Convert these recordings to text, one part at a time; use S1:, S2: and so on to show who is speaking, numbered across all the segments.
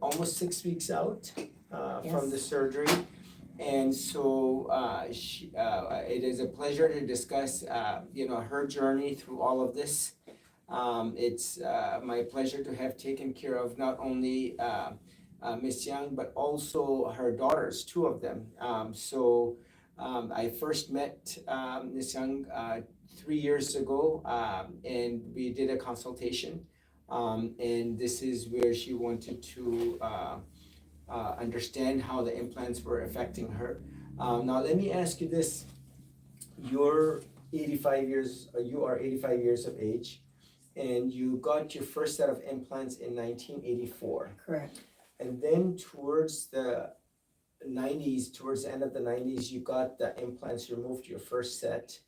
S1: almost 6 weeks out from the
S2: Yes.
S1: surgery. And so it is a pleasure to discuss, her journey through all of this. It's my pleasure to have taken care of not only Miss Young, but also her daughters, two of them. I first met Miss Young 3 years ago, and we did a consultation. And this is where she wanted to understand how the implants were affecting her. Now, let me ask you this. You're 85 years, you are 85 years of age, and you got your first set of implants in 1984.
S2: Correct.
S1: And then towards the 90s, towards the end of the 90s, you got the implants removed, your first set,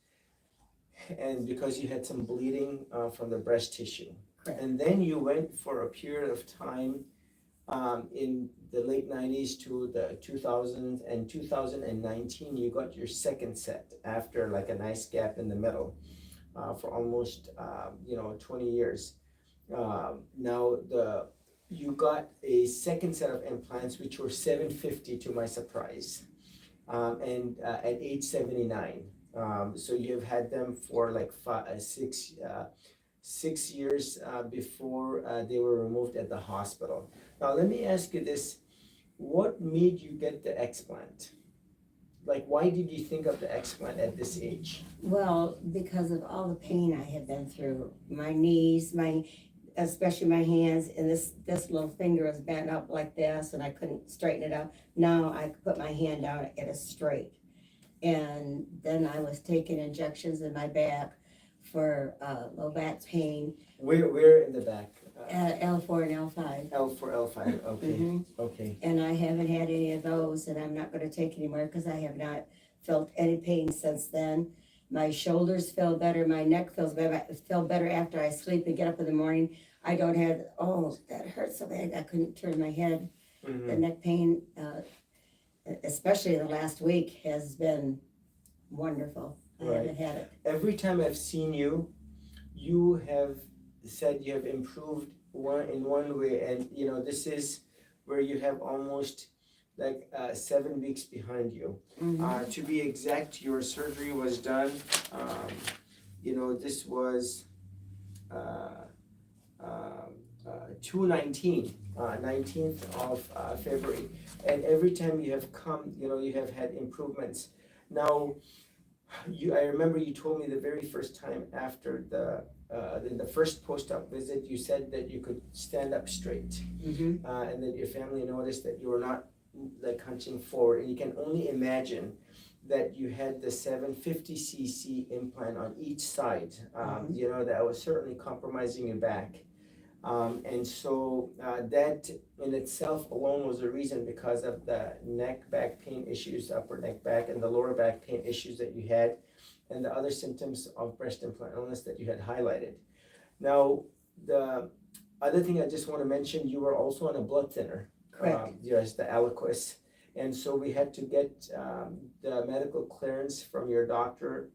S1: and because you had some bleeding from the breast tissue.
S2: Correct.
S1: And then you went for a period of time in the late 90s to the 2000s, and 2019 you got your second set after like a nice gap in the middle for almost 20 years. Now you got a second set of implants which were 750 to my surprise, and at age 79. So you've had them for like 6 years before they were removed at the hospital. Now let me ask you this, what made you get the explant? Like, why did you think of the explant at this age?
S2: Well, because of all the pain I had been through, my knees, especially my hands, and this little finger was bent up like this, and I couldn't straighten it out. Now I could put my hand down, it is straight. And then I was taking injections in my back for low back pain.
S1: Where in the back?
S2: L4 and L5.
S1: L4, L5, okay,
S2: Mhm.
S1: okay.
S2: And I haven't had any of those, and I'm not gonna take any more because I have not felt any pain since then. My shoulders feel better, my neck feels better, I feel better after I sleep and get up in the morning. I don't have, that hurts so bad, I couldn't turn my head.
S1: Mhm.
S2: The neck pain, especially the last week, has been wonderful. I
S1: Right.
S2: haven't had it.
S1: Every time I've seen you, you have said you have improved in one way, and this is where you have almost like 7 weeks behind you.
S2: Mhm.
S1: To be exact, your surgery was done. This was 19th of February, and every time you have come, you have had improvements. Now, I remember you told me the very first time after in the first post-op visit, you said that you could stand up straight,
S2: Mhm.
S1: and that your family noticed that you were not like hunching forward, and you can only imagine that you had the 750cc implant on each side. That was certainly compromising your back. And so that in itself alone was a reason, because of the neck back pain issues, upper neck back, and the lower back pain issues that you had, and the other symptoms of breast implant illness that you had highlighted. Now, the other thing I just want to mention, you were also on a blood thinner.
S2: Correct.
S1: Yes, the Aliquis. And so we had to get the medical clearance from your doctor,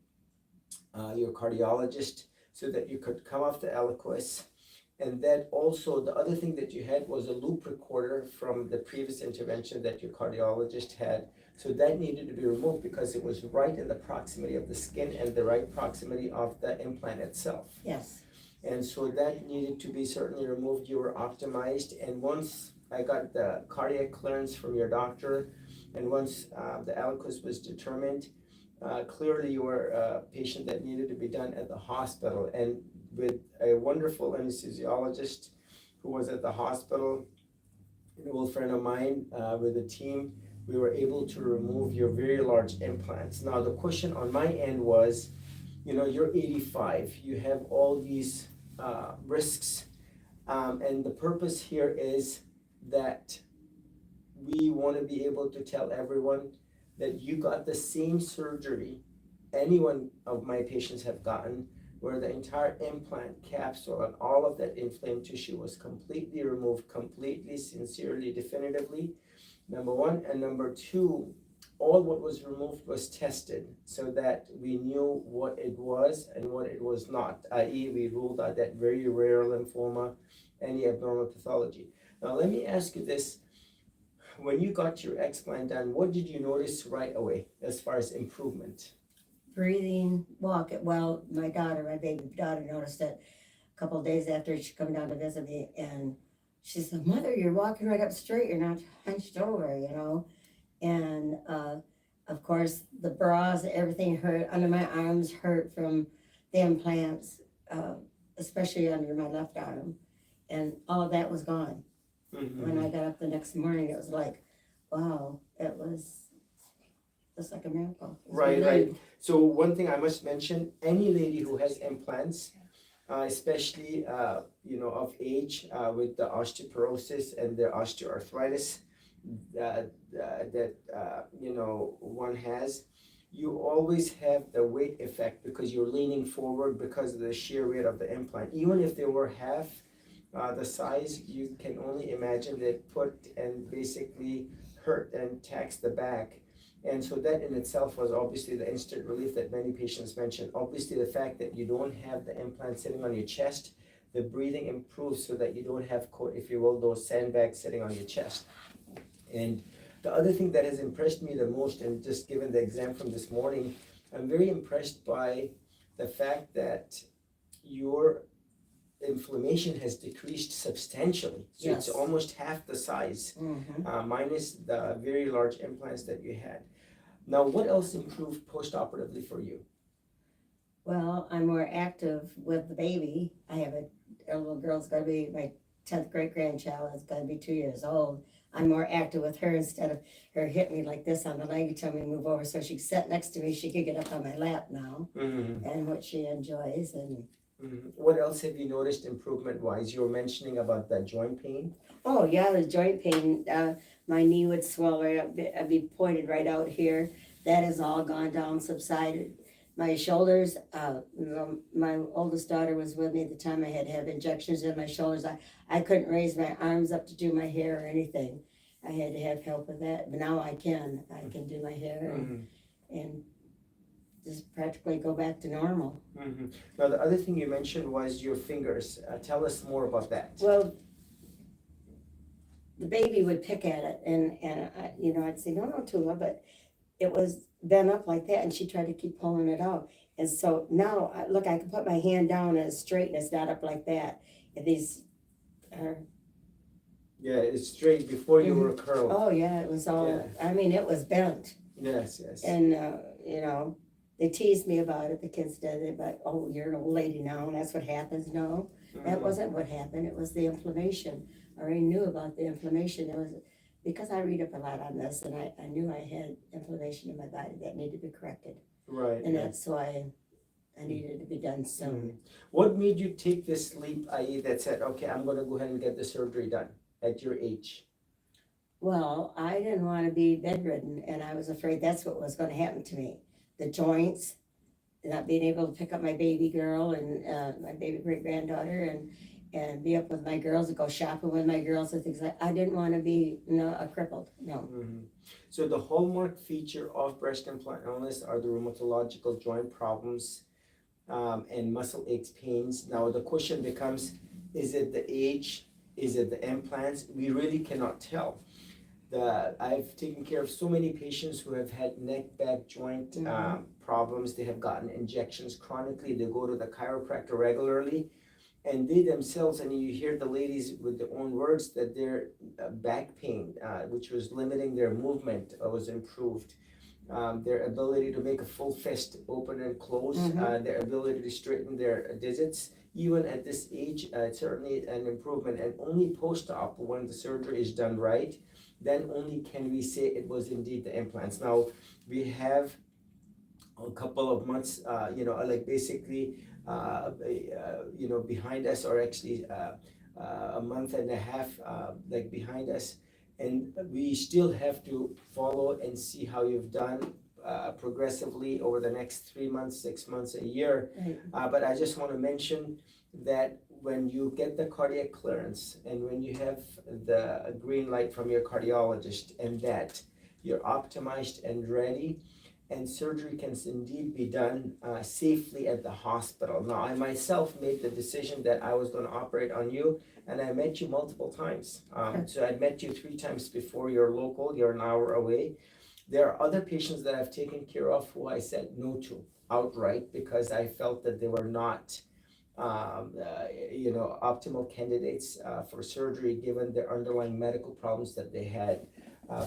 S1: your cardiologist, so that you could come off the Aliquis. And that also, the other thing that you had was a loop recorder from the previous intervention that your cardiologist had. So that needed to be removed because it was right in the proximity of the skin and the right proximity of the implant itself.
S2: Yes.
S1: And so that needed to be certainly removed. You were optimized. And once I got the cardiac clearance from your doctor, and once the Aliquis was determined, clearly you were a patient that needed to be done at the hospital. And with a wonderful anesthesiologist who was at the hospital, an old friend of mine, with the team, we were able to remove your very large implants. Now, the question on my end was, you're 85, you have all these risks, and the purpose here is that we want to be able to tell everyone that you got the same surgery any one of my patients have gotten, where the entire implant capsule and all of that inflamed tissue was completely removed, completely, sincerely, definitively, number one. And number two, all what was removed was tested so that we knew what it was and what it was not, i.e. we ruled out that very rare lymphoma any abnormal pathology. Now, let me ask you this. When you got your explant done, what did you notice right away as far as improvement?
S2: Breathing, walk, well, my baby daughter noticed it a couple of days after she come down to visit me, and she said, "Mother, you're walking right up straight, you're not hunched over, you know." And of course, the bras, everything hurt, under my arms hurt from the implants, especially under my left arm, and all of that was gone. When I got up the next morning, it was like, wow, it was just like a miracle. It was
S1: Right,
S2: really-
S1: right. So one thing I must mention, any lady who has implants, especially of age, with the osteoporosis and the osteoarthritis that one has, you always have the weight effect because you're leaning forward because of the sheer weight of the implant. Even if they were half the size, you can only imagine they put and basically hurt and tax the back. And so that in itself was obviously the instant relief that many patients mentioned. Obviously, the fact that you don't have the implant sitting on your chest, the breathing improves so that you don't have, if you will, those sandbags sitting on your chest. And the other thing that has impressed me the most, and just given the exam from this morning, I'm very impressed by the fact that your inflammation has decreased substantially. So it's
S2: Yes.
S1: almost half the size, minus the very large implants that you had. Now, what else improved post-operatively for you?
S2: Well, I'm more active with the baby. I have a little girl's gonna be my 10th great grandchild is gonna be 2 years old. I'm more active with her instead of her hitting me like this on the leg, tell me to move over so she could sit next to me. She could get up on my lap now, and what she enjoys. And
S1: what else have you noticed improvement-wise? You were mentioning about that joint pain.
S2: oh yeah, the joint pain. My knee would swell right up. I'd be pointed right out here. That has all gone down, subsided. My shoulders, my oldest daughter was with me at the time. I had to have injections in my shoulders. I couldn't raise my arms up to do my hair or anything. I had to have help with that, but now I can. I can do my hair and just practically go back to normal.
S1: Now, the other thing you mentioned was your fingers. Tell us more about that.
S2: Well, the baby would pick at it, and I'd say, no, Tula, but it was bent up like that, and she tried to keep pulling it out. And so now, look, I can put my hand down and it's straight, and it's not up like that. And these are...
S1: Yeah, it's straight before you were curled.
S2: Oh, yeah, it was all, it was bent.
S1: Yes.
S2: And, they teased me about it, the kids did, but, oh, you're an old lady now, and that's what happens. No, that wasn't what happened. It was the inflammation. I already knew about the inflammation. It was because I read up a lot on this, and I knew I had inflammation in my body that needed to be corrected.
S1: Right.
S2: And that's why I needed to be done soon.
S1: What made you take this leap, i.e. that said, okay, I'm gonna go ahead and get the surgery done at your age?
S2: Well, I didn't want to be bedridden, and I was afraid that's what was going to happen to me. The joints, not being able to pick up my baby girl and my baby great granddaughter, and be up with my girls and go shopping with my girls and things like. I didn't want to be a crippled. No.
S1: So the hallmark feature of breast implant illness are the rheumatological joint problems and muscle aches, pains. Now the question becomes: is it the age? Is it the implants? We really cannot tell. I've taken care of so many patients who have had neck, back, joint problems. They have gotten injections chronically. They go to the chiropractor regularly, and they themselves, and you hear the ladies with their own words that their back pain, which was limiting their movement, was improved. Their ability to make a full fist open and close, their ability to straighten their digits, even at this age, certainly an improvement. And only post-op, when the surgery is done right, then only can we say it was indeed the implants. Now, we have a couple of months, basically, behind us, or actually a month and a half, behind us. And we still have to follow and see how you've done progressively over the next 3 months, 6 months, a year.
S2: Right.
S1: But I just want to mention that when you get the cardiac clearance and when you have the green light from your cardiologist and that you're optimized and ready, and surgery can indeed be done safely at the hospital. Now, I myself made the decision that I was going to operate on you, and I met you multiple times. So I met you 3 times before. You're local, you're an hour away. There are other patients that I've taken care of who I said no to outright because I felt that they were not optimal candidates for surgery given their underlying medical problems that they had.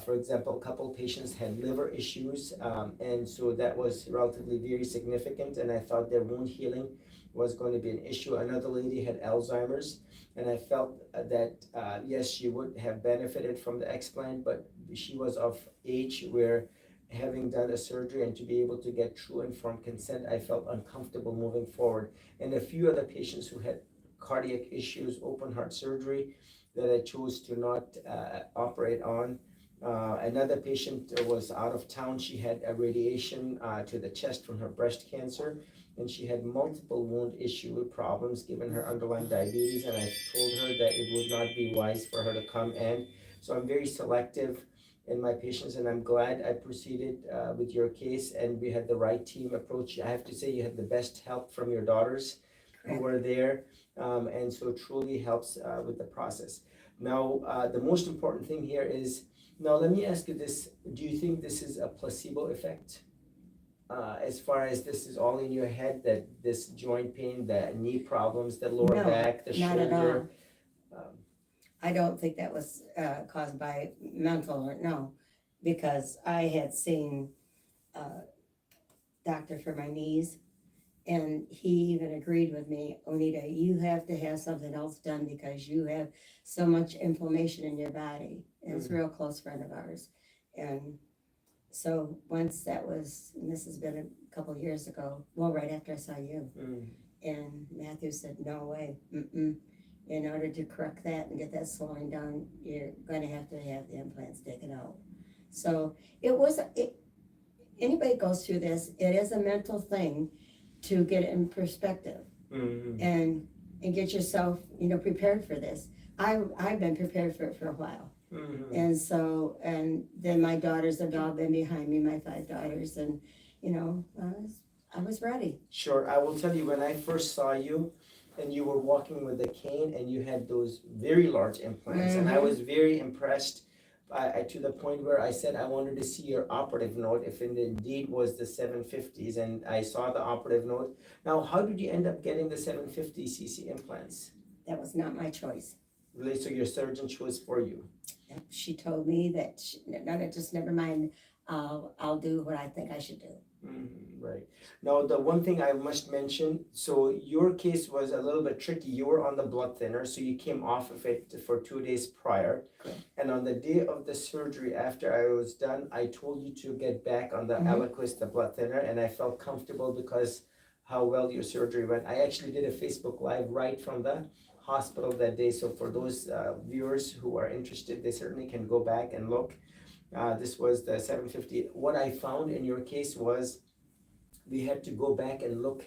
S1: For example, a couple of patients had liver issues, and so that was relatively very significant, and I thought their wound healing was going to be an issue. Another lady had Alzheimer's, and I felt that yes, she would have benefited from the explant, but she was of age where having done a surgery and to be able to get true informed consent, I felt uncomfortable moving forward. And a few other patients who had cardiac issues, open heart surgery, that I chose to not operate on. Another patient was out of town. She had a radiation to the chest from her breast cancer, and she had multiple wound issue problems given her underlying diabetes, and I told her that it would not be wise for her to come in. So I'm very selective in my patients, and I'm glad I proceeded with your case, and we had the right team approach. I have to say you had the best help from your daughters who were there, and so it truly helps with the process. Now, the most important thing here is, now let me ask you this, do you think this is a placebo effect? As far as this is all in your head, that this joint pain, the knee problems, the lower
S2: No,
S1: back, the
S2: not at all.
S1: shoulder?
S2: I don't think that was caused by mental or no, because I had seen a doctor for my knees, and he even agreed with me, Onita, you have to have something else done because you have so much inflammation in your body. And it's a real close friend of ours. And so once that was, and this has been a couple years ago, well, right after I saw you, and Matthew said, no way, in order to correct that and get that slowing down, you're going to have the implants taken out. So anybody goes through this, it is a mental thing to get it in perspective and get yourself, prepared for this. I've been prepared for it for a while. And so, and then my daughters have all been behind me, my 5 daughters, and, I was ready.
S1: Sure, I will tell you, when I first saw you, and you were walking with a cane and you had those very large implants, and I was very impressed to the point where I said I wanted to see your operative note if it indeed was the 750s, and I saw the operative note. Now, how did you end up getting the 750cc implants?
S2: That was not my choice.
S1: Really, so your surgeon chose for you?
S2: She told me that, just never mind, I'll do what I think I should do.
S1: Right. Now, the one thing I must mention, so your case was a little bit tricky. You were on the blood thinner, so you came off of it for 2 days prior.
S2: Correct.
S1: And on the day of the surgery, after I was done, I told you to get back on the Eliquis, the blood thinner, and I felt comfortable because how well your surgery went. I actually did a Facebook Live right from the hospital that day, so for those viewers who are interested, they certainly can go back and look. This was the 750. What I found in your case was we had to go back and look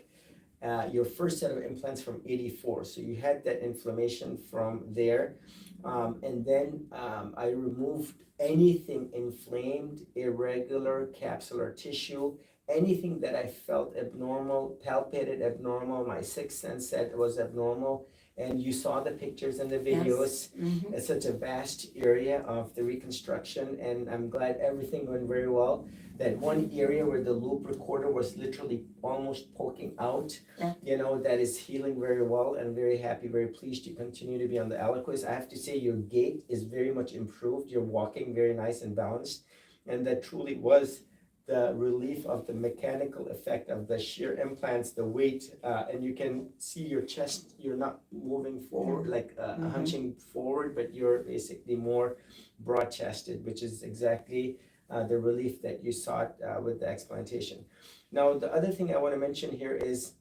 S1: at your first set of implants from 84. So you had that inflammation from there. And then I removed anything inflamed, irregular, capsular tissue, anything that I felt abnormal, palpated abnormal, my sixth sense said was abnormal. And you saw the pictures and the videos. It's such a vast area of the reconstruction, and I'm glad everything went very well. That one area where the loop recorder was literally almost poking out, that is healing very well, and very happy, very pleased you continue to be on the Eliquis. I have to say your gait is very much improved. You're walking very nice and balanced, and that truly was the relief of the mechanical effect of the shear implants, the weight, and you can see your chest, you're not moving forward, like hunching forward, but you're basically more broad-chested, which is exactly the relief that you sought with the explantation. Now, the other thing I want to mention here is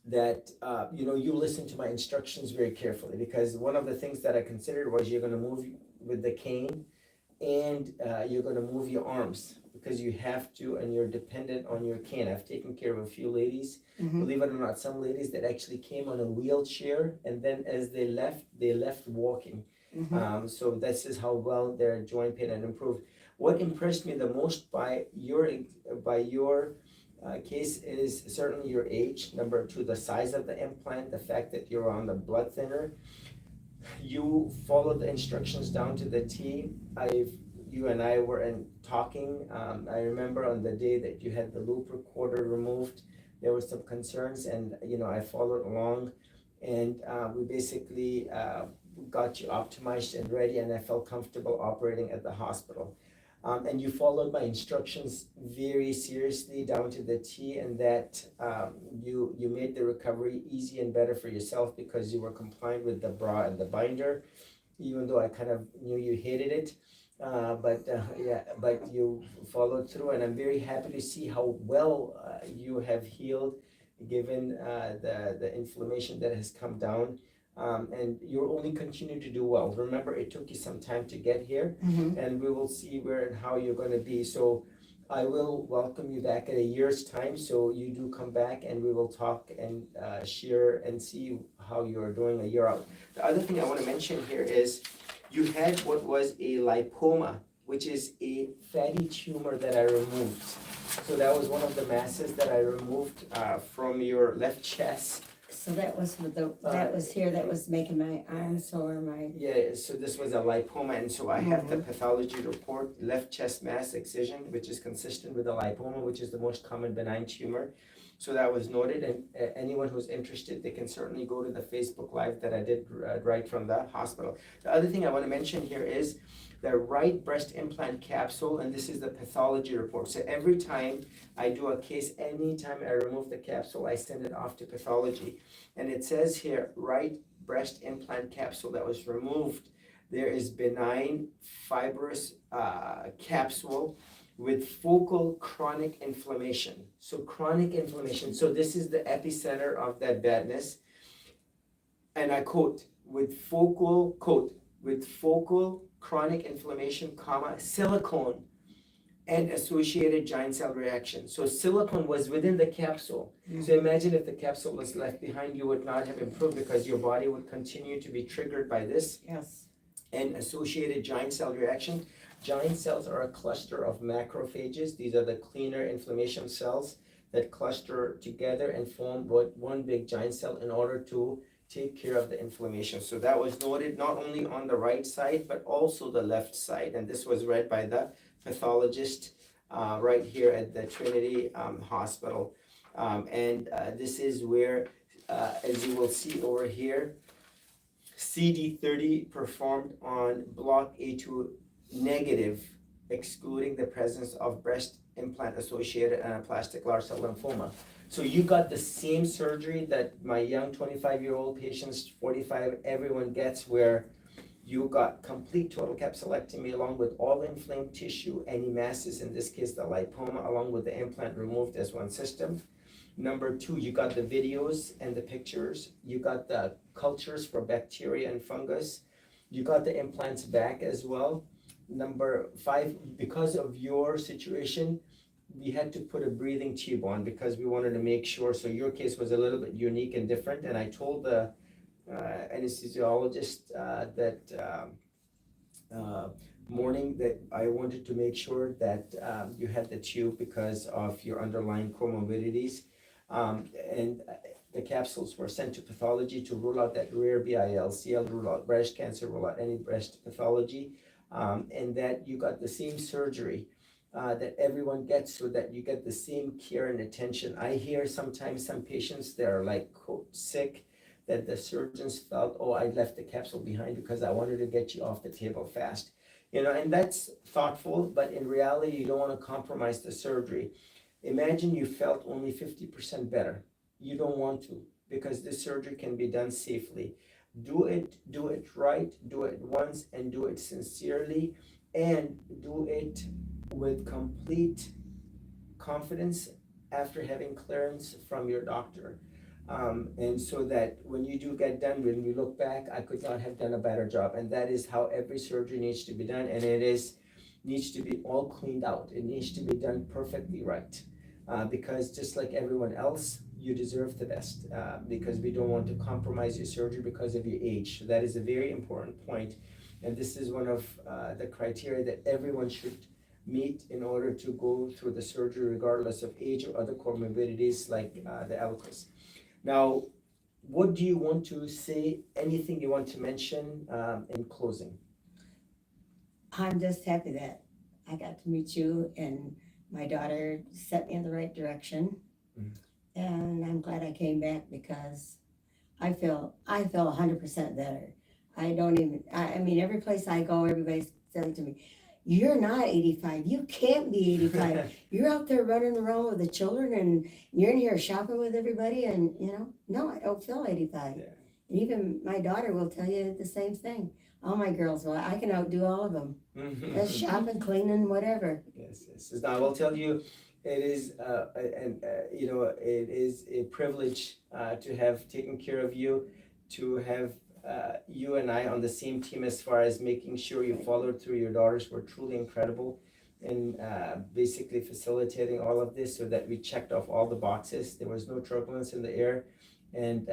S1: that, you listen to my instructions very carefully, because one of the things that I considered was you're going to move with the cane, and you're going to move your arms because you have to, and you're dependent on your cane. I've taken care of a few ladies, believe it or not, some ladies that actually came on a wheelchair, and then as they left walking. So this is how well their joint pain had improved. What impressed me the most by your case is certainly your age. Number two, the size of the implant, the fact that you're on the blood thinner. You followed the instructions down to the T. You and I were talking. I remember on the day that you had the loop recorder removed, there were some concerns, and I followed along, and we basically got you optimized and ready, and I felt comfortable operating at the hospital. And you followed my instructions very seriously down to the T, and that you made the recovery easy and better for yourself because you were compliant with the bra and the binder, even though I kind of knew you hated it. But you followed through, and I'm very happy to see how well you have healed, given the inflammation that has come down. And you'll only continue to do well. Remember, it took you some time to get here, and we will see where and how you're going to be. So I will welcome you back in a year's time, so you do come back and we will talk and share and see how you're doing a year out. The other thing I want to mention here is you had what was a lipoma, which is a fatty tumor that I removed. So that was one of the masses that I removed from your left chest.
S2: So that was that was here, that was making my arm sore,
S1: Yeah, so this was a lipoma, and so I have the pathology report, left chest mass excision, which is consistent with a lipoma, which is the most common benign tumor. So that was noted, and anyone who's interested, they can certainly go to the Facebook Live that I did right from the hospital. The other thing I want to mention here is the right breast implant capsule, and this is the pathology report. So every time I do a case, anytime I remove the capsule, I send it off to pathology. And it says here, right breast implant capsule that was removed. There is benign fibrous capsule with focal chronic inflammation. So chronic inflammation, so this is the epicenter of that badness. And I quote, with focal chronic inflammation, silicone and associated giant cell reaction. So silicone was within the capsule. So imagine if the capsule was left behind, you would not have improved because your body would continue to be triggered by this.
S2: Yes.
S1: And associated giant cell reaction. Giant cells are a cluster of macrophages. These are the cleaner inflammation cells that cluster together and form one big giant cell in order to take care of the inflammation. So that was noted not only on the right side, but also the left side. And this was read by the pathologist right here at the Trinity Hospital. This is where, as you will see over here, CD30 performed on block A2 negative, excluding the presence of breast implant associated anaplastic large cell lymphoma. So you got the same surgery that my young 25-year-old patients, 45, everyone gets, where you got complete total capsulectomy along with all inflamed tissue, any masses, in this case the lipoma, along with the implant removed as one system. Number two, you got the videos and the pictures. You got the cultures for bacteria and fungus. You got the implants back as well. Number five, because of your situation, we had to put a breathing tube on because we wanted to make sure. So your case was a little bit unique and different. And I told the anesthesiologist that morning that I wanted to make sure that you had the tube because of your underlying comorbidities. And the capsules were sent to pathology to rule out that rare BIL-CL, rule out breast cancer, rule out any breast pathology, and that you got the same surgery that everyone gets, so that you get the same care and attention. I hear sometimes some patients, they're like sick, that the surgeons felt, oh, I left the capsule behind because I wanted to get you off the table fast. And that's thoughtful, but in reality, you don't want to compromise the surgery. Imagine you felt only 50% better. You don't want to, because this surgery can be done safely. Do it right, do it once, and do it sincerely, and do it with complete confidence after having clearance from your doctor. And so that when you do get done, when you look back, I could not have done a better job. And that is how every surgery needs to be done, and needs to be all cleaned out. It needs to be done perfectly right. Because just like everyone else, you deserve the best, because we don't want to compromise your surgery because of your age. So that is a very important point. And this is one of the criteria that everyone should meet in order to go through the surgery regardless of age or other comorbidities like the Eliquis. Now, what do you want to say? Anything you want to mention in closing?
S2: I'm just happy that I got to meet you and my daughter set me in the right direction.
S1: Mhm.
S2: And I'm glad I came back because I feel 100% better. I don't even, I mean, every place I go, everybody's saying to me, "You're not 85. You can't be 85. You're out there running around with the children and you're in here shopping with everybody." And, no, I don't feel 85.
S1: Yeah.
S2: And even my daughter will tell you the same thing. All my girls, well, I can outdo all of them. That's shopping, cleaning, whatever.
S1: Yes, yes. Now, I will tell you, it is, it is a privilege to have taken care of you, to have you and I on the same team as far as making sure you followed through. Your daughters were truly incredible in basically facilitating all of this so that we checked off all the boxes. There was no turbulence in the air. And,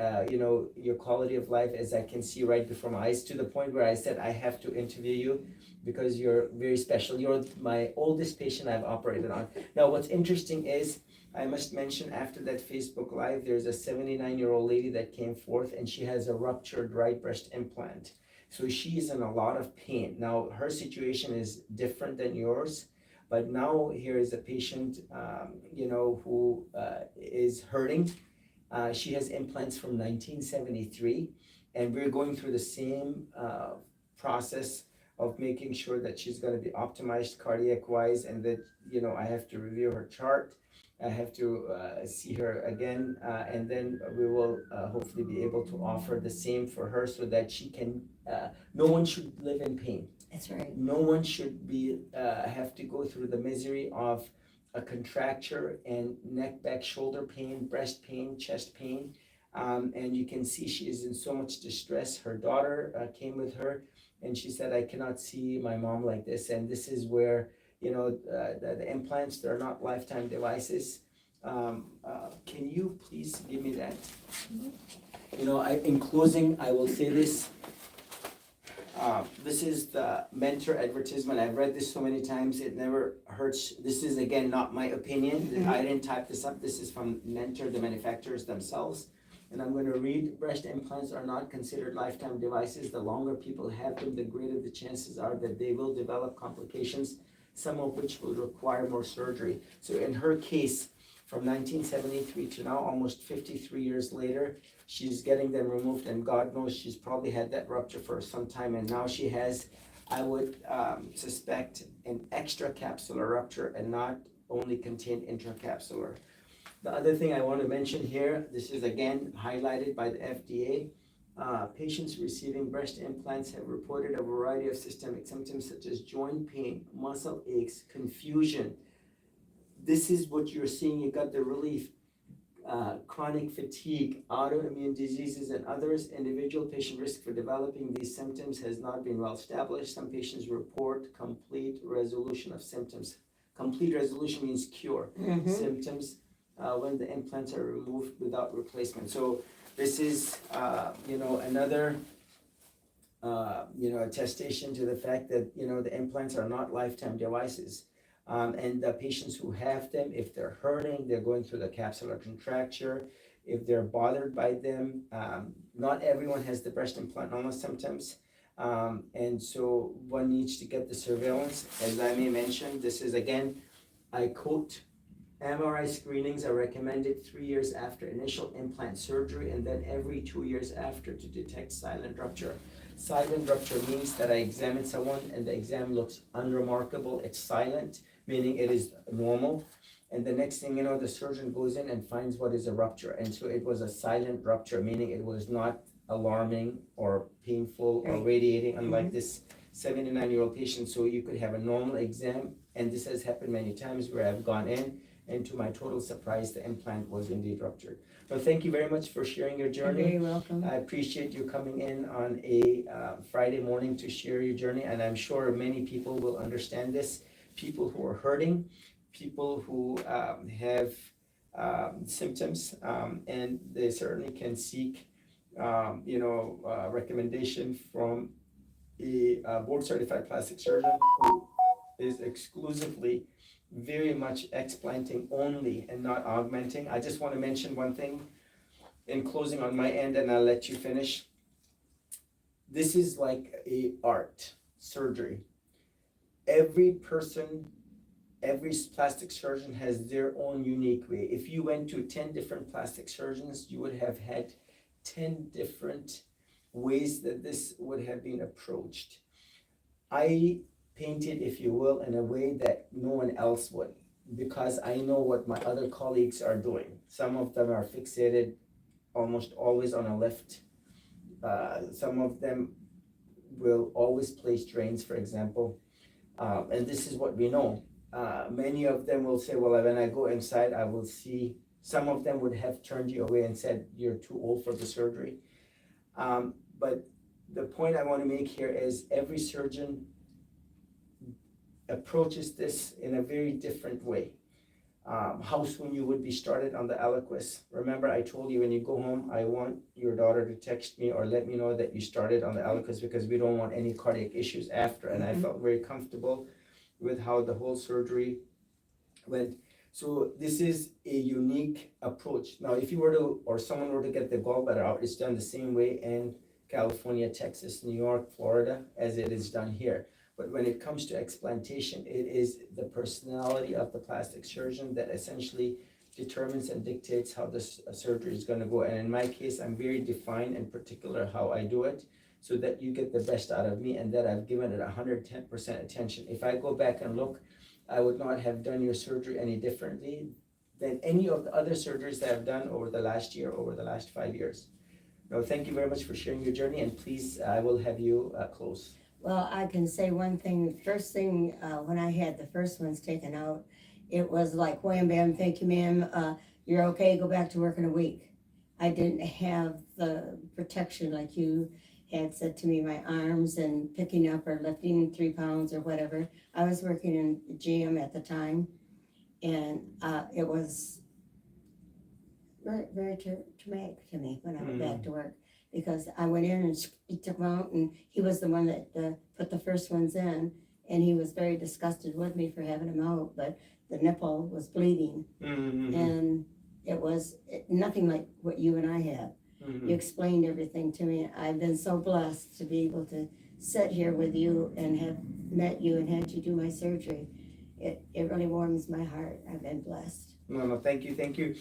S1: your quality of life, as I can see right before my eyes, to the point where I said, I have to interview you because you're very special. You're my oldest patient I've operated on. Now, what's interesting is, I must mention, after that Facebook Live, there's a 79-year-old lady that came forth and she has a ruptured right breast implant. So she's in a lot of pain. Now, her situation is different than yours, but now here is a patient, who is hurting. She has implants from 1973, and we're going through the same process of making sure that she's going to be optimized cardiac wise, and that I have to review her chart. I have to see her again, and then we will hopefully be able to offer the same for her so that she can. No one should live in pain.
S2: That's right.
S1: No one should be have to go through the misery of a contracture and neck, back, shoulder pain, breast pain, chest pain. And you can see she is in so much distress. Her daughter came with her and she said, I cannot see my mom like this. And this is where, the implants, they're not lifetime devices. Can you please give me that? In closing, I will say this. This is the Mentor advertisement. I've read this so many times, it never hurts. This is, again, not my opinion. I didn't type this up. This is from Mentor, the manufacturers themselves. And I'm going to read, breast implants are not considered lifetime devices. The longer people have them, the greater the chances are that they will develop complications, some of which will require more surgery. So in her case, from 1973 to now, almost 53 years later, she's getting them removed, and God knows she's probably had that rupture for some time, and now she has, I would suspect, an extracapsular rupture and not only contained intracapsular. The other thing I want to mention here, this is again highlighted by the FDA. Patients receiving breast implants have reported a variety of systemic symptoms such as joint pain, muscle aches, confusion. This is what you're seeing. You got the relief. Chronic fatigue, autoimmune diseases, and others. Individual patient risk for developing these symptoms has not been well established. Some patients report complete resolution of symptoms. Complete resolution means cure. Symptoms when the implants are removed without replacement. So this is, another, attestation to the fact that, the implants are not lifetime devices. And the patients who have them, if they're hurting, they're going through the capsular contracture, if they're bothered by them, not everyone has the breast implant symptoms. And so one needs to get the surveillance. As I may mention, this is again, I quote, MRI screenings are recommended 3 years after initial implant surgery and then every 2 years after to detect silent rupture. Silent rupture means that I examine someone and the exam looks unremarkable, it's silent, meaning it is normal. And the next thing you know, the surgeon goes in and finds what is a rupture. And so it was a silent rupture, meaning it was not alarming or painful or radiating, unlike this 79-year-old patient. So you could have a normal exam, and this has happened many times where I've gone in, and to my total surprise, the implant was indeed ruptured. So thank you very much for sharing your journey.
S2: You're very welcome.
S1: I appreciate you coming in on a Friday morning to share your journey, and I'm sure many people will understand this. People who are hurting, people who have symptoms, and they certainly can seek, recommendation from a board certified plastic surgeon who is exclusively very much explanting only and not augmenting. I just want to mention one thing in closing on my end, and I'll let you finish. This is like a art surgery. Every person, every plastic surgeon has their own unique way. If you went to 10 different plastic surgeons, you would have had 10 different ways that this would have been approached. I painted, if you will, in a way that no one else would, because I know what my other colleagues are doing. Some of them are fixated almost always on a lift. Some of them will always place drains, for example. And this is what we know. Many of them will say, well, when I go inside, I will see, some of them would have turned you away and said, you're too old for the surgery. But the point I want to make here is every surgeon approaches this in a very different way. How soon you would be started on the Eliquis. Remember, I told you when you go home, I want your daughter to text me or let me know that you started on the Eliquis, because we don't want any cardiac issues after. And I felt very comfortable with how the whole surgery went. So this is a unique approach. Now, if you were to, or someone were to get the gallbladder out, it's done the same way in California, Texas, New York, Florida, as it is done here. But when it comes to explantation, it is the personality of the plastic surgeon that essentially determines and dictates how this surgery is going to go. And in my case, I'm very defined and particular how I do it, so that you get the best out of me and that I've given it 110% attention. If I go back and look, I would not have done your surgery any differently than any of the other surgeries that I've done over the last year, over the last 5 years. No, thank you very much for sharing your journey, and please, I will have you close.
S2: Well, I can say one thing. First thing, when I had the first ones taken out, it was like, wham, bam, thank you, ma'am. You're okay, go back to work in a week. I didn't have the protection like you had said to me, my arms and picking up or lifting 3 pounds or whatever. I was working in the gym at the time, and it was very, very traumatic to me when I went back to work. Because I went in and he took them out, and he was the one that put the first ones in, and he was very disgusted with me for having them out, but the nipple was bleeding, and it was nothing like what you and I have. You explained everything to me. I've been so blessed to be able to sit here with you and have met you and had you do my surgery. It really warms my heart. I've been blessed.
S1: No, thank you.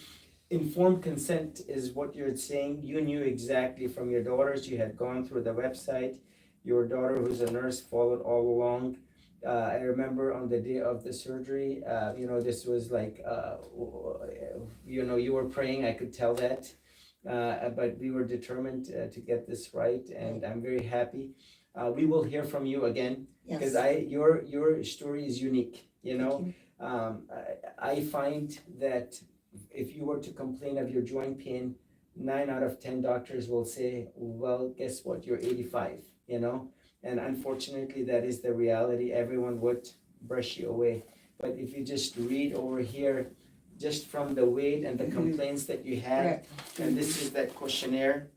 S1: Informed consent is what you're saying. You knew exactly from your daughters. You had gone through the website. Your daughter, who's a nurse, followed all along. I remember on the day of the surgery, this was like, you were praying, I could tell that. But we were determined to get this right, and I'm very happy. We will hear from you again, because your story is unique, I find that if you were to complain of your joint pain, 9 out of 10 doctors will say, well, guess what, you're 85, and unfortunately that is the reality. Everyone would brush you away. But if you just read over here, just from the weight and the complaints that you had, and this is that questionnaire,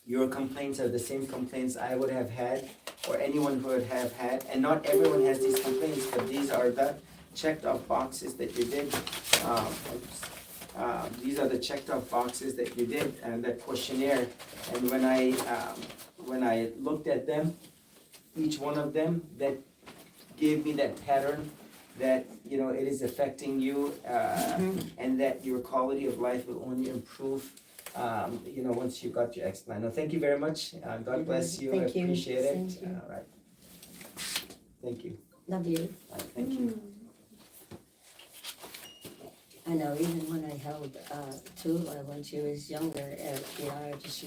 S1: your complaints are the same complaints I would have had, or anyone who would have had, and not everyone has these complaints, but these are the checked off boxes that you did. These are the checked off boxes that you did, and that questionnaire. And when I looked at them, each one of them, that gave me that pattern that it is affecting you, and that your quality of life will only improve once you got your explant. Now, thank you very much. God bless you.
S2: Thank
S1: I appreciate it.
S2: Thank you.
S1: All right. Thank you.
S2: Love you.
S1: All right, thank you.
S2: I know, even when I held Tula when she was younger, I just